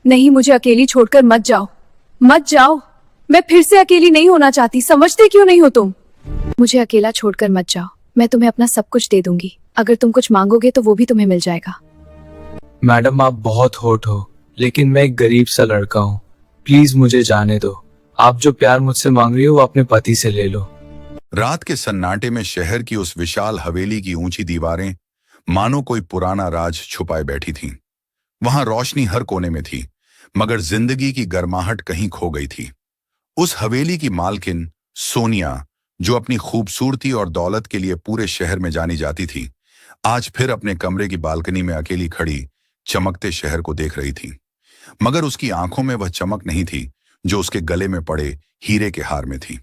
नहीं, मुझे अकेली छोड़कर मत जाओ, मत जाओ। मैं फिर से अकेली नहीं होना चाहती, समझते क्यों नहीं हो तुम? मुझे अकेला छोड़कर मत जाओ, मैं तुम्हें अपना सब कुछ दे दूंगी। अगर तुम कुछ मांगोगे तो वो भी तुम्हें मिल जाएगा। मैडम आप बहुत होट हो, लेकिन मैं एक गरीब सा लड़का हूँ। प्लीज मुझे जाने दो। आप जो प्यार मुझसे मांग रही हो वो अपने पति से ले लो। रात के सन्नाटे में शहर की उस विशाल हवेली की ऊंची दीवारें मानो कोई पुराना राज छुपाए बैठी थीं। वहां रोशनी हर कोने में थी, मगर जिंदगी की गर्माहट कहीं खो गई थी। उस हवेली की मालकिन सोनिया, जो अपनी खूबसूरती और दौलत के लिए पूरे शहर में जानी जाती थी, आज फिर अपने कमरे की बालकनी में अकेली खड़ी चमकते शहर को देख रही थी। मगर उसकी आंखों में वह चमक नहीं थी जो उसके गले में पड़े हीरे के हार में थी।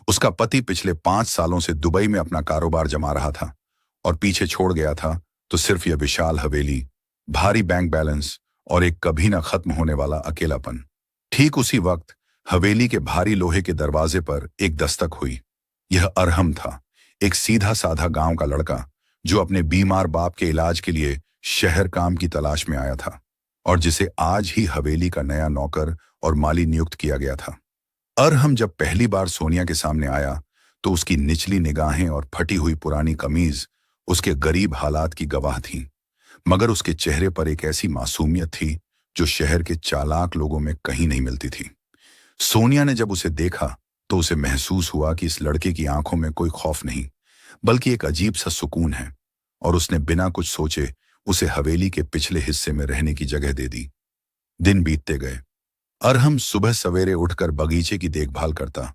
उसका पति पिछले 5 सालों से दुबई में अपना कारोबार जमा रहा था और पीछे छोड़ गया था तो सिर्फ यह विशाल हवेली, भारी बैंक बैलेंस और एक कभी ना खत्म होने वाला अकेलापन। ठीक उसी वक्त हवेली के भारी लोहे के दरवाजे पर एक दस्तक हुई। यह अरहम था, एक सीधा साधा गांव का लड़का जो अपने बीमार बाप के इलाज के लिए शहर काम की तलाश में आया था और जिसे आज ही हवेली का नया नौकर और माली नियुक्त किया गया था। अरहम जब पहली बार सोनिया के सामने आया तो उसकी निचली निगाहें और फटी हुई पुरानी कमीज उसके गरीब हालात की गवाह थीं, मगर उसके चेहरे पर एक ऐसी मासूमियत थी जो शहर के चालाक लोगों में कहीं नहीं मिलती थी। सोनिया ने जब उसे देखा तो उसे महसूस हुआ कि इस लड़के की आंखों में कोई खौफ नहीं, बल्कि एक अजीब सा सुकून है, और उसने बिना कुछ सोचे उसे हवेली के पिछले हिस्से में रहने की जगह दे दी। दिन बीतते गए। अरहम सुबह सवेरे उठकर बगीचे की देखभाल करता,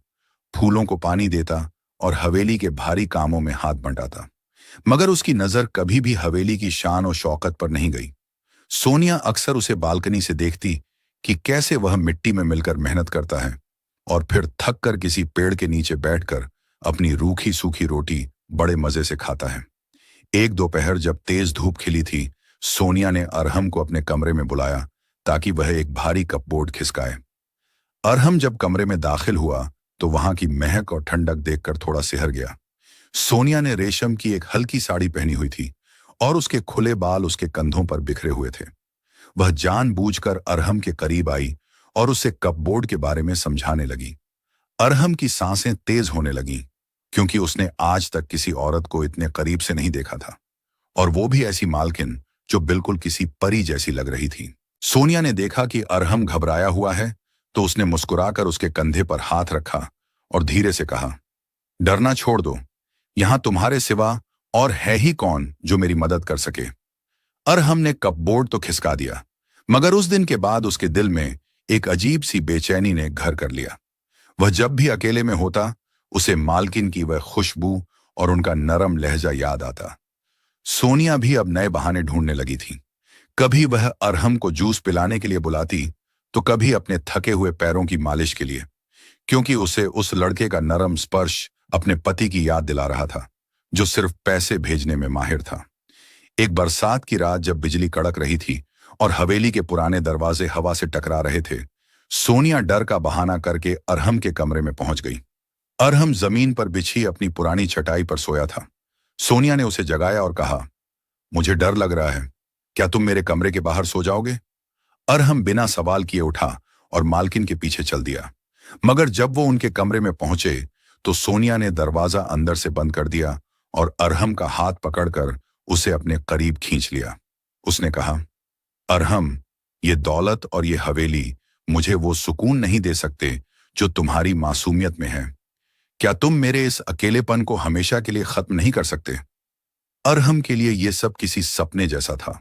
फूलों को पानी देता और हवेली के भारी कामों में हाथ बंटाता, मगर उसकी नजर कभी भी हवेली की शान और शौकत पर नहीं गई। सोनिया अक्सर उसे बालकनी से देखती कि कैसे वह मिट्टी में मिलकर मेहनत करता है और फिर थक कर किसी पेड़ के नीचे बैठकर अपनी रूखी सूखी रोटी बड़े मजे से खाता है। एक दोपहर जब तेज धूप खिली थी, सोनिया ने अरहम को अपने कमरे में बुलाया ताकि वह एक भारी कपबोर्ड खिसकाए। अरहम जब कमरे में दाखिल हुआ तो वहां की महक और ठंडक देखकर थोड़ा सिहर गया। सोनिया ने रेशम की एक हल्की साड़ी पहनी हुई थी और उसके खुले बाल उसके कंधों पर बिखरे हुए थे। वह जानबूझकर अरहम के करीब आई और उसे कपबोर्ड के बारे में समझाने लगी। अरहम की सांसें तेज होने लगीं, क्योंकि उसने आज तक किसी औरत को इतने करीब से नहीं देखा था, और वो भी ऐसी मालकिन जो बिल्कुल किसी परी जैसी लग रही थी। सोनिया ने देखा कि अरहम घबराया हुआ है तो उसने मुस्कुराकर उसके कंधे पर हाथ रखा और धीरे से कहा, डरना छोड़ दो, यहां तुम्हारे सिवा और है ही कौन जो मेरी मदद कर सके। अरहम ने कपबोर्ड तो खिसका दिया, मगर उस दिन के बाद उसके दिल में एक अजीब सी बेचैनी ने घर कर लिया। वह जब भी अकेले में होता उसे मालकिन की वह खुशबू और उनका नरम लहजा याद आता। सोनिया भी अब नए बहाने ढूंढने लगी थी। कभी वह अरहम को जूस पिलाने के लिए बुलाती तो कभी अपने थके हुए पैरों की मालिश के लिए, क्योंकि उसे उस लड़के का नरम स्पर्श अपने पति की याद दिला रहा था जो सिर्फ पैसे भेजने में माहिर था। एक बरसात की रात जब बिजली कड़क रही थी और हवेली के पुराने दरवाजे हवा से टकरा रहे थे, सोनिया डर का बहाना करके अरहम के कमरे में पहुंच गई। अरहम जमीन पर बिछी अपनी पुरानी चटाई पर सोया था। सोनिया ने उसे जगाया और कहा, मुझे डर लग रहा है, क्या तुम मेरे कमरे के बाहर सो जाओगे? अरहम बिना सवाल किए उठा और मालकिन के पीछे चल दिया, मगर जब वो उनके कमरे में पहुंचे तो सोनिया ने दरवाजा अंदर से बंद कर दिया और अरहम का हाथ पकड़कर उसे अपने करीब खींच लिया। उसने कहा, अरहम, ये दौलत और ये हवेली मुझे वो सुकून नहीं दे सकते जो तुम्हारी मासूमियत में है। क्या तुम मेरे इस अकेलेपन को हमेशा के लिए खत्म नहीं कर सकते? अरहम के लिए यह सब किसी सपने जैसा था।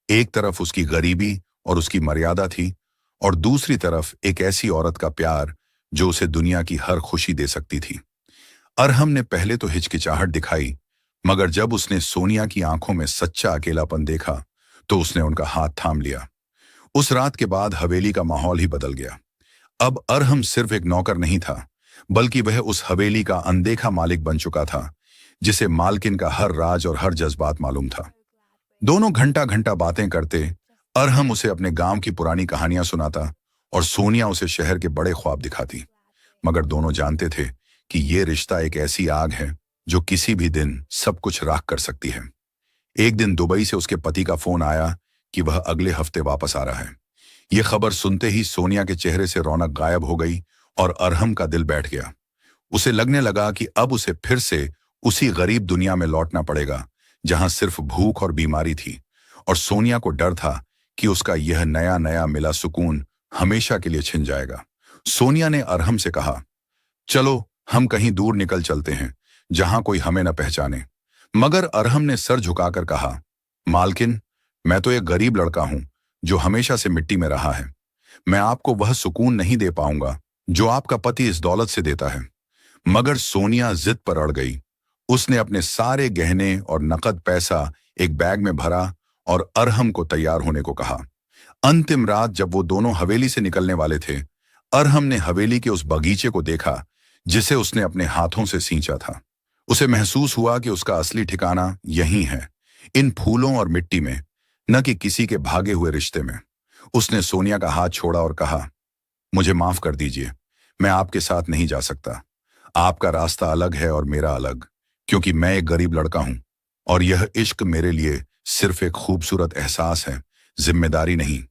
एक तरफ उसकी गरीबी और उसकी मर्यादा थी, और दूसरी तरफ एक ऐसी औरत का प्यार जो उसे दुनिया की हर खुशी दे सकती थी। अरहम ने पहले तो हिचकिचाहट दिखाई, मगर जब उसने सोनिया की आंखों में सच्चा अकेलापन देखा तो उसने उनका हाथ थाम लिया। उस रात के बाद हवेली का माहौल ही बदल गया। अब अरहम सिर्फ एक नौकर नहीं था, बल्कि वह उस हवेली का अनदेखा मालिक बन चुका था, जिसे मालकिन का हर राज और हर जज्बात मालूम था। दोनों घंटा घंटा बातें करते। अरहम उसे अपने गांव की पुरानी कहानियां सुनाता और सोनिया उसे शहर के बड़े ख्वाब दिखाती, मगर दोनों जानते थे कि ये रिश्ता एक ऐसी आग है जो किसी भी दिन सब कुछ राख कर सकती है। एक दिन दुबई से उसके पति का फोन आया कि वह अगले हफ्ते वापस आ रहा है। ये खबर सुनते ही सोनिया के चेहरे से रौनक गायब हो गई और अरहम का दिल बैठ गया। उसे लगने लगा कि अब उसे फिर से उसी गरीब दुनिया में लौटना पड़ेगा जहां सिर्फ भूख और बीमारी थी, और सोनिया को डर था कि उसका यह नया नया मिला सुकून हमेशा के लिए छिन जाएगा। सोनिया ने अरहम से कहा, चलो हम कहीं दूर निकल चलते हैं जहां कोई हमें न पहचाने। मगर अरहम ने सर झुकाकर कहा, मालकिन, मैं तो एक गरीब लड़का हूं जो हमेशा से मिट्टी में रहा है। मैं आपको वह सुकून नहीं दे पाऊंगा जो आपका पति इस दौलत से देता है। मगर सोनिया जिद पर अड़ गई। उसने अपने सारे गहने और नकद पैसा एक बैग में भरा और अरहम को तैयार होने को कहा। अंतिम रात जब वो दोनों हवेली से निकलने वाले थे, अरहम ने हवेली के उस बगीचे को देखा जिसे उसने अपने हाथों से सींचा था। उसे महसूस हुआ कि उसका असली ठिकाना यहीं है, इन फूलों और मिट्टी में, न कि किसी के भागे हुए रिश्ते में। उसने सोनिया का हाथ छोड़ा और कहा, मुझे माफ कर दीजिए, मैं आपके साथ नहीं जा सकता। आपका रास्ता अलग है और मेरा अलग, क्योंकि मैं एक गरीब लड़का हूं और यह इश्क मेरे लिए सिर्फ एक खूबसूरत एहसास है, जिम्मेदारी नहीं।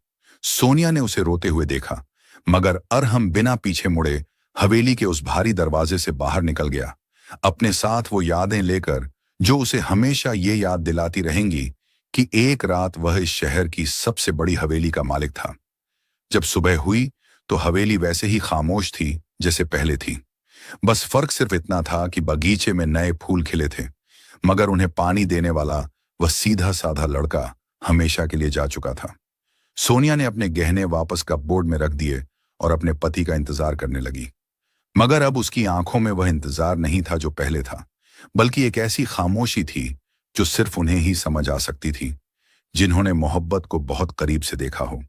सोनिया ने उसे रोते हुए देखा, मगर अरहम बिना पीछे मुड़े हवेली के उस भारी दरवाजे से बाहर निकल गया, अपने साथ वो यादें लेकर जो उसे हमेशा ये याद दिलाती रहेंगी कि एक रात वह इस शहर की सबसे बड़ी हवेली का मालिक था। जब सुबह हुई तो हवेली वैसे ही खामोश थी जैसे पहले थी। बस फर्क सिर्फ इतना था कि बगीचे में नए फूल खिले थे, मगर उन्हें पानी देने वाला वह सीधा साधा लड़का हमेशा के लिए जा चुका था। सोनिया ने अपने गहने वापस कपबोर्ड में रख दिए और अपने पति का इंतजार करने लगी। मगर अब उसकी आंखों में वह इंतजार नहीं था जो पहले था, बल्कि एक ऐसी खामोशी थी जो सिर्फ उन्हें ही समझ आ सकती थी, जिन्होंने मोहब्बत को बहुत करीब से देखा हो।